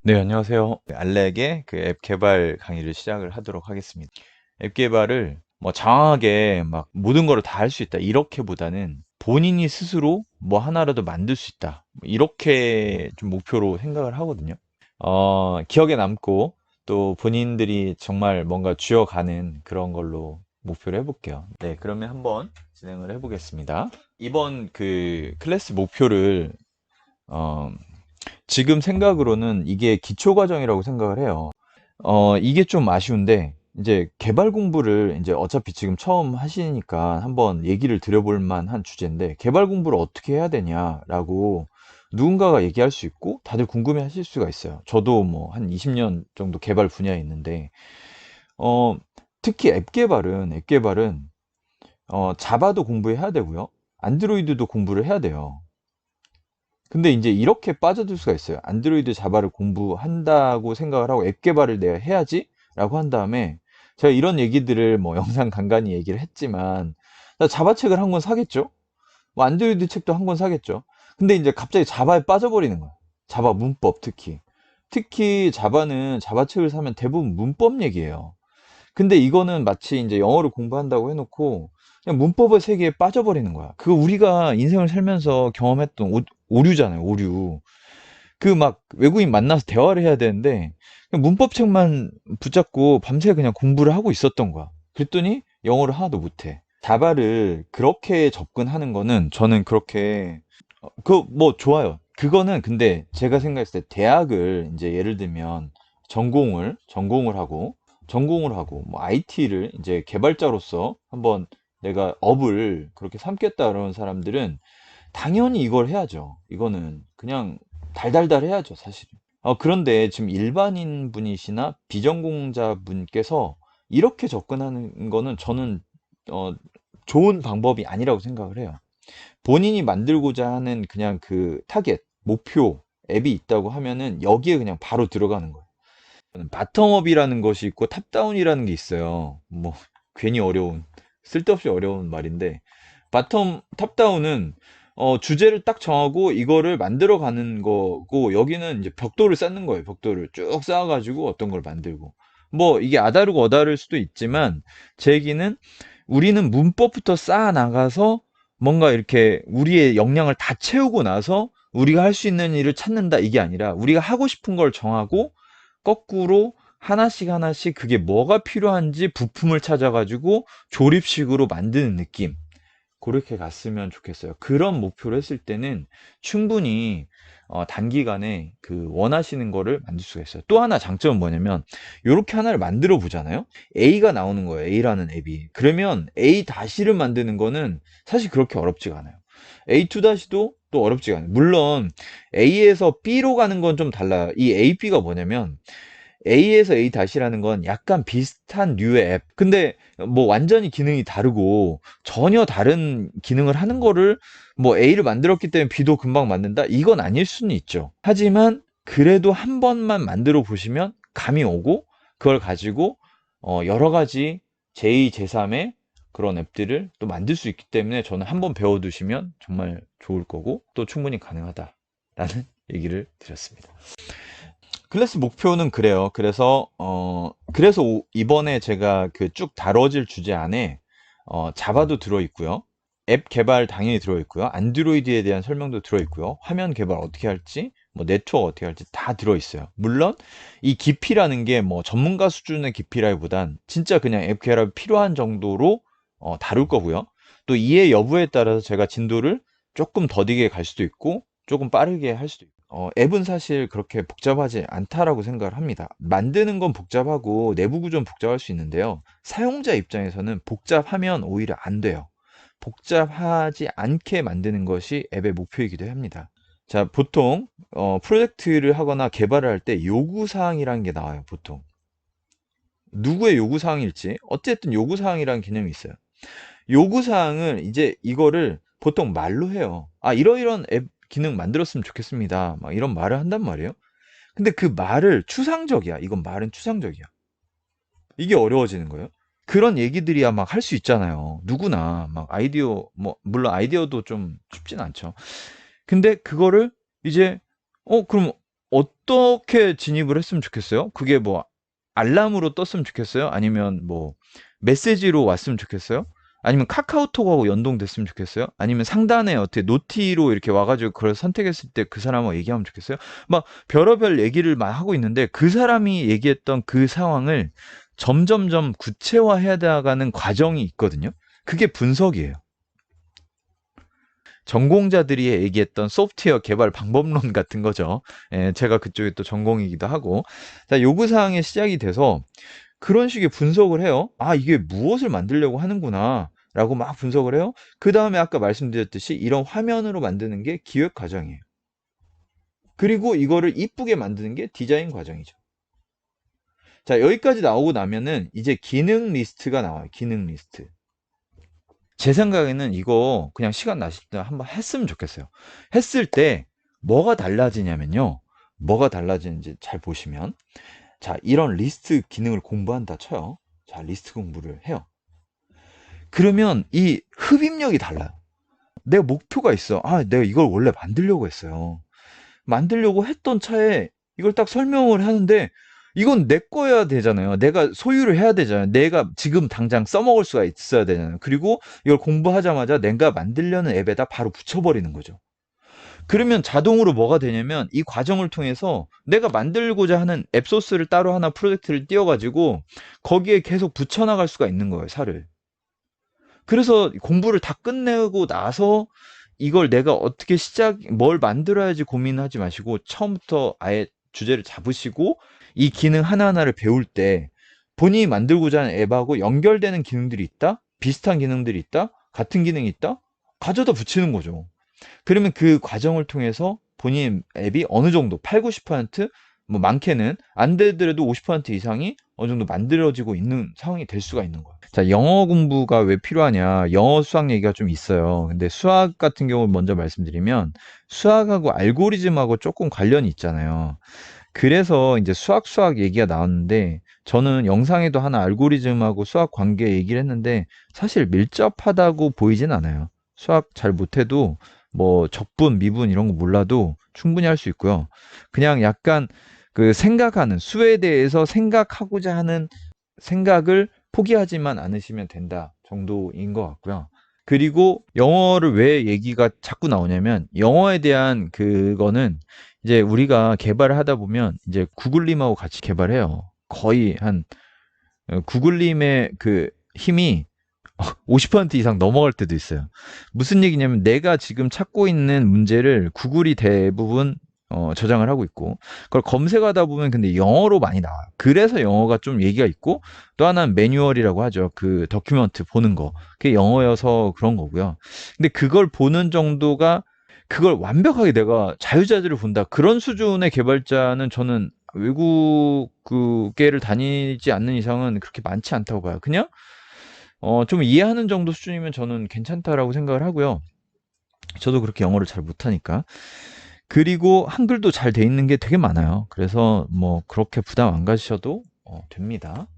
네, 안녕하세요. 알렉의 그 앱 개발 강의를 시작을 하도록 하겠습니다. 앱 개발을 뭐 장하게 막 모든 거를 다 할 수 있다. 이렇게보다는 본인이 스스로 뭐 하나라도 만들 수 있다. 뭐 이렇게 좀 목표로 생각을 하거든요. 기억에 남고 또 본인들이 정말 뭔가 쥐어가는 그런 걸로 목표를 해볼게요. 네, 그러면 한번 진행을 해보겠습니다. 이번 그 클래스 목표를 어, 지금 생각으로는 이게 기초 과정이라고 생각을 해요. 이게 좀 아쉬운데, 이제 개발 공부를 이제 어차피 지금 처음 하시니까 한번 얘기를 드려볼 만한 주제인데, 개발 공부를 어떻게 해야 되냐라고 누군가가 얘기할 수 있고, 다들 궁금해 하실 수가 있어요. 저도 뭐 한 20년 정도 개발 분야에 있는데, 어, 특히 앱 개발은, 자바도 공부해야 되고요. 안드로이드도 공부를 해야 돼요. 근데 이제 이렇게 빠져들 수가 있어요. 안드로이드 자바를 공부한다고 생각을 하고 앱 개발을 내가 해야지? 라고 한 다음에 제가 이런 얘기들을 뭐 영상 간간히 얘기를 했지만 나 자바 책을 한 권 사겠죠? 뭐 안드로이드 책도 한 권 사겠죠? 근데 이제 갑자기 자바에 빠져버리는 거야. 자바 문법 특히. 특히 자바는 자바 책을 사면 대부분 문법 얘기예요. 근데 이거는 마치 이제 영어를 공부한다고 해놓고 그냥 문법의 세계에 빠져버리는 거야. 그거 우리가 인생을 살면서 경험했던 오류잖아요, 오류. 그 막 외국인 만나서 대화를 해야 되는데 그냥 문법책만 붙잡고 밤새 그냥 공부를 하고 있었던 거야. 그랬더니 영어를 하나도 못해. 자바를 그렇게 접근하는 거는 저는 그렇게 그 뭐 좋아요. 그거는 근데 제가 생각했을 때 대학을 이제 예를 들면 전공을 하고 뭐 IT를 이제 개발자로서 한번 내가 업을 그렇게 삼겠다 그러는 사람들은 당연히 이걸 해야죠. 이거는 그냥 달달달 해야죠, 사실은. 그런데 지금 일반인 분이시나 비전공자 분께서 이렇게 접근하는 거는 저는 어, 좋은 방법이 아니라고 생각을 해요. 본인이 만들고자 하는 그냥 그 타겟, 목표, 앱이 있다고 하면은 여기에 그냥 바로 들어가는 거예요. 바텀업이라는 것이 있고 탑다운이라는 게 있어요. 뭐 괜히 어려운, 쓸데없이 어려운 말인데 탑다운은 주제를 딱 정하고 이거를 만들어 가는 거고 여기는 이제 벽돌을 쌓는 거예요. 벽돌을 쭉 쌓아가지고 어떤 걸 만들고 뭐 이게 아다르고 어다를 수도 있지만 제 얘기는 우리는 문법부터 쌓아 나가서 뭔가 이렇게 우리의 역량을 다 채우고 나서 우리가 할 수 있는 일을 찾는다 이게 아니라 우리가 하고 싶은 걸 정하고 거꾸로 하나씩 하나씩 그게 뭐가 필요한지 부품을 찾아가지고 조립식으로 만드는 느낌. 그렇게 갔으면 좋겠어요. 그런 목표를 했을 때는 충분히 단기간에 그 원하시는 거를 만들 수가 있어요. 또 하나 장점은 뭐냐면 이렇게 하나를 만들어 보잖아요. A가 나오는 거예요. A라는 앱이. 그러면 A 다시를 만드는 거는 사실 그렇게 어렵지가 않아요. A2 다시도 또 어렵지가 않아요. 물론 A에서 B로 가는 건 좀 달라요. 이 A, B가 뭐냐면 A에서 A 다시라는 건 약간 비슷한 류의 앱. 근데 뭐 완전히 기능이 다르고 전혀 다른 기능을 하는 거를 뭐 A를 만들었기 때문에 B도 금방 만든다? 이건 아닐 수는 있죠. 하지만 그래도 한 번만 만들어 보시면 감이 오고 그걸 가지고 여러 가지 제2, 제3의 그런 앱들을 또 만들 수 있기 때문에 저는 한 번 배워두시면 정말 좋을 거고 또 충분히 가능하다라는 얘기를 드렸습니다. 클래스 목표는 그래요. 그래서 이번에 제가 그 쭉 다뤄질 주제 안에 자바도 들어있고요. 앱 개발 당연히 들어있고요. 안드로이드에 대한 설명도 들어있고요. 화면 개발 어떻게 할지, 뭐 네트워크 어떻게 할지 다 들어있어요. 물론 이 깊이라는 게 뭐 전문가 수준의 깊이라기보단 진짜 그냥 앱 개발 필요한 정도로 다룰 거고요. 또 이해 여부에 따라서 제가 진도를 조금 더디게 갈 수도 있고 조금 빠르게 할 수도 있고 앱은 사실 그렇게 복잡하지 않다라고 생각을 합니다. 만드는 건 복잡하고 내부 구조는 복잡할 수 있는데요. 사용자 입장에서는 복잡하면 오히려 안 돼요. 복잡하지 않게 만드는 것이 앱의 목표이기도 합니다. 자, 보통 프로젝트를 하거나 개발을 할 때 요구사항이라는 게 나와요, 보통. 누구의 요구사항일지 어쨌든 요구사항이라는 개념이 있어요. 요구사항을 이제 이거를 보통 말로 해요. 아, 이러이런 앱 기능 만들었으면 좋겠습니다. 막 이런 말을 한단 말이에요. 근데 그 말을 추상적이야. 이건 말은 추상적이야. 이게 어려워지는 거예요. 그런 얘기들이야 막 할 수 있잖아요. 누구나 막 아이디어 뭐 물론 아이디어도 좀 쉽진 않죠. 근데 그거를 이제 그럼 어떻게 진입을 했으면 좋겠어요? 그게 뭐 알람으로 떴으면 좋겠어요? 아니면 뭐 메시지로 왔으면 좋겠어요? 아니면 카카오톡하고 연동됐으면 좋겠어요? 아니면 상단에 어떻게 노티로 이렇게 와가지고 그걸 선택했을 때 그 사람하고 얘기하면 좋겠어요? 막 별의별 얘기를 막 하고 있는데 그 사람이 얘기했던 그 상황을 점점점 구체화해야 나가는 과정이 있거든요. 그게 분석이에요. 전공자들이 얘기했던 소프트웨어 개발 방법론 같은 거죠. 예, 제가 그쪽에 또 전공이기도 하고. 자, 요구사항에 시작이 돼서 그런 식의 분석을 해요. 아, 이게 무엇을 만들려고 하는구나. 라고 막 분석을 해요. 그 다음에 아까 말씀드렸듯이 이런 화면으로 만드는 게 기획 과정이에요. 그리고 이거를 이쁘게 만드는 게 디자인 과정이죠. 자, 여기까지 나오고 나면은 이제 기능 리스트가 나와요. 기능 리스트. 제 생각에는 이거 그냥 시간 나실 때 한번 했으면 좋겠어요. 했을 때 뭐가 달라지냐면요. 뭐가 달라지는지 잘 보시면 자, 이런 리스트 기능을 공부한다 쳐요. 자, 리스트 공부를 해요. 그러면 이 흡입력이 달라요. 내 목표가 있어. 아, 내가 이걸 원래 만들려고 했어요. 만들려고 했던 차에 이걸 딱 설명을 하는데 이건 내 거여야 되잖아요. 내가 소유를 해야 되잖아요. 내가 지금 당장 써먹을 수가 있어야 되잖아요. 그리고 이걸 공부하자마자 내가 만들려는 앱에다 바로 붙여버리는 거죠. 그러면 자동으로 뭐가 되냐면 이 과정을 통해서 내가 만들고자 하는 앱 소스를 따로 하나 프로젝트를 띄워가지고 거기에 계속 붙여나갈 수가 있는 거예요, 살을. 그래서 공부를 다 끝내고 나서 이걸 내가 어떻게 뭘 만들어야지 고민하지 마시고 처음부터 아예 주제를 잡으시고 이 기능 하나하나를 배울 때 본인이 만들고자 하는 앱하고 연결되는 기능들이 있다? 비슷한 기능들이 있다? 같은 기능이 있다? 가져다 붙이는 거죠. 그러면 그 과정을 통해서 본인 앱이 어느 정도 8, 90%뭐 많게는 안 되더라도 50% 이상이 어느 정도 만들어지고 있는 상황이 될 수가 있는 거예요. 자, 영어 공부가 왜 필요하냐? 영어 수학 얘기가 좀 있어요. 근데 수학 같은 경우 먼저 말씀드리면 수학하고 알고리즘하고 조금 관련이 있잖아요. 그래서 이제 수학 얘기가 나왔는데 저는 영상에도 하나 알고리즘하고 수학 관계 얘기를 했는데 사실 밀접하다고 보이진 않아요. 수학 잘 못해도 뭐 적분, 미분 이런 거 몰라도 충분히 할 수 있고요. 그냥 약간 그 생각하는 수에 대해서 생각하고자 하는 생각을 포기하지만 않으시면 된다 정도인 것 같고요. 그리고 영어를 왜 얘기가 자꾸 나오냐면 영어에 대한 그거는 이제 우리가 개발을 하다 보면 이제 구글님하고 같이 개발해요. 거의 한 구글님의 그 힘이 50% 이상 넘어갈 때도 있어요. 무슨 얘기냐면 내가 지금 찾고 있는 문제를 구글이 대부분 저장을 하고 있고 그걸 검색하다 보면 근데 영어로 많이 나와요. 그래서 영어가 좀 얘기가 있고 또 하나는 매뉴얼이라고 하죠. 그 다큐멘트 보는 거. 그게 영어여서 그런 거고요. 근데 그걸 보는 정도가 그걸 완벽하게 내가 자유자재로 본다. 그런 수준의 개발자는 저는 외국계를 다니지 않는 이상은 그렇게 많지 않다고 봐요. 그냥 좀 이해하는 정도 수준이면 저는 괜찮다라고 생각을 하고요. 저도 그렇게 영어를 잘 못하니까. 그리고 한글도 잘 돼 있는 게 되게 많아요. 그래서 뭐 그렇게 부담 안 가셔도 됩니다.